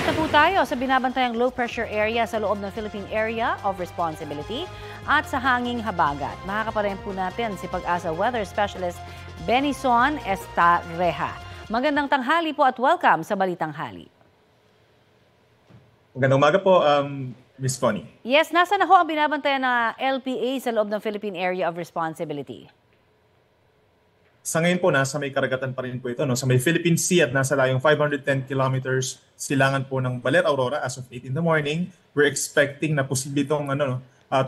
Update na po tayo sa binabantayang low pressure area sa loob ng Philippine Area of Responsibility at sa hanging habagat. Makakaparin po natin si Pag-asa Weather Specialist Benison Estareja. Magandang tanghali po at welcome sa Balitang Hali. Magandang umaga po, Ms. Connie. Yes, nasa na ho ang binabantayan na LPA sa loob ng Philippine Area of Responsibility? Sa ngayon po, nasa may karagatan pa rin po ito, no? Sa may Philippine Sea at nasa layong 510 kilometers silangan po ng Baler Aurora as of 8 in the morning. We're expecting na posible itong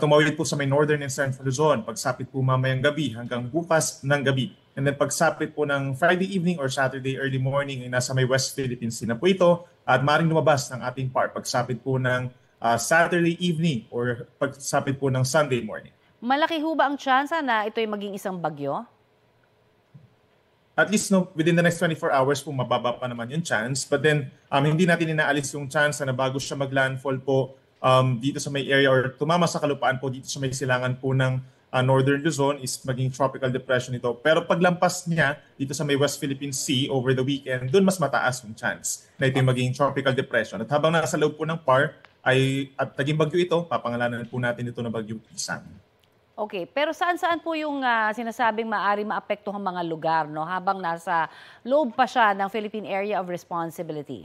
tumawid po sa may northern and central Luzon. Pagsapit po mamayang gabi hanggang bukas ng gabi. And then pagsapit po ng Friday evening or Saturday early morning ay nasa may West Philippine Sea na po ito at maaaring lumabas ng ating part pagsapit po ng Saturday evening or pagsapit po ng Sunday morning. Malaki ho ba ang tsansa na ito'y maging isang bagyo? At least within the next 24 hours po mababa pa naman yung chance. But then hindi natin inaalis yung chance na bago siya mag-landfall po dito sa may area or tumama sa kalupaan po dito sa may silangan po ng Northern Luzon is maging tropical depression ito. Pero paglampas niya dito sa may West Philippine Sea over the weekend, doon mas mataas yung chance na ito yung maging tropical depression. At habang nasa loob po ng PAR at naging bagyo ito, papangalanan po natin ito na bagyong Isang. Okay, pero saan-saan po yung sinasabing maaari maapektuhang mga lugar, no? Habang nasa loob pa siya ng Philippine Area of Responsibility?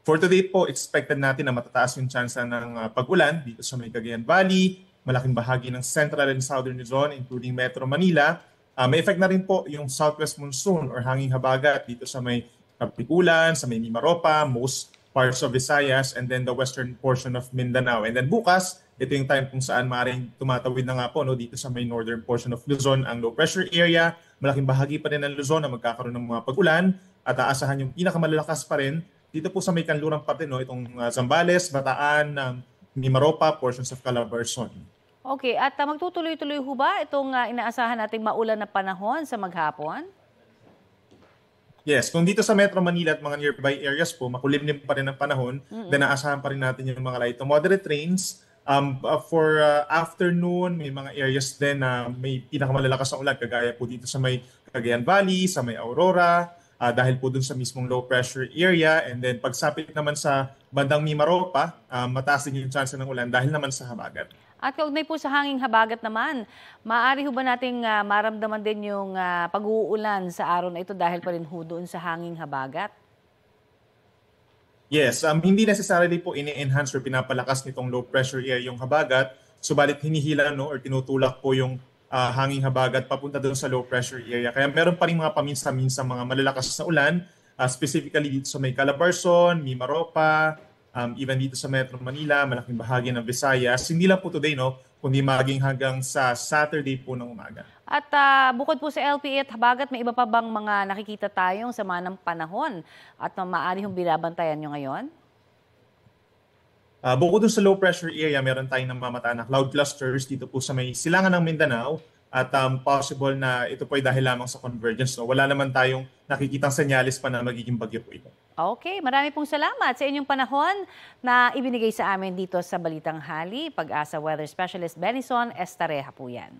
For today po, expected natin na matataas yung chance ng pag-ulan dito sa may Cagayan Valley, malaking bahagi ng Central and Southern Luzon, including Metro Manila. May effect na rin po yung Southwest Monsoon or hanging habagat dito sa may Kapikulan, sa may Mimaropa, most parts of Visayas, and then the western portion of Mindanao. And then bukas, ito yung time kung saan maaaring tumatawid na nga po dito sa may northern portion of Luzon ang low pressure area. Malaking bahagi pa rin ng Luzon na magkakaroon ng mga pag-ulan at aasahan yung pinakamalalakas pa rin dito po sa may kanlurang parte, itong Zambales, Bataan, Mimaropa, portions of Calabarzon. Okay, at magtutuloy-tuloy ho ba itong inaasahan nating maulan na panahon sa maghapon? Yes, kung dito sa Metro Manila at mga nearby areas po, makulimlim pa rin ang panahon, then naasahan pa rin natin yung mga light to moderate rains. For afternoon, may mga areas din na may pinakamalalakas na ulan, kagaya po dito sa may Cagayan Valley, sa may Aurora, dahil po dun sa mismong low pressure area. And then pagsapit naman sa bandang Mimaropa, mataas din yung chance ng ulan dahil naman sa habagat. At kaugnay po sa hanging habagat naman, maaari ho ba nating maramdaman din yung pag-uulan sa araw na ito dahil pa rin ho doon sa hanging habagat? Yes, hindi necessarily po ini-enhance or pinapalakas nitong low pressure area yung habagat, subalit hinihila or tinutulak po yung hanging habagat papunta doon sa low pressure area. Kaya meron pa rin mga paminsan-minsan mga malalakas na ulan, specifically dito sa may Calabarzon, Mimaropa, even dito sa Metro Manila, malaking bahagi ng Visayas. Hindi lang po today, kundi maging hanggang sa Saturday po ng umaga. At bukod po sa LPA at habagat, may iba pa bang mga nakikita tayong sama ng panahon at maaari yung binabantayan nyo ngayon? Bukod dun sa low pressure area, meron tayong namamataan na cloud clusters dito po sa may silangan ng Mindanao at possible na ito po ay dahil lamang sa convergence. Wala naman tayong nakikitang senyales pa na magiging bagyo po ito. Okay, marami pong salamat sa inyong panahon na ibinigay sa amin dito sa Balitang Hali. Pag-asa Weather Specialist Benison Estareja po yan.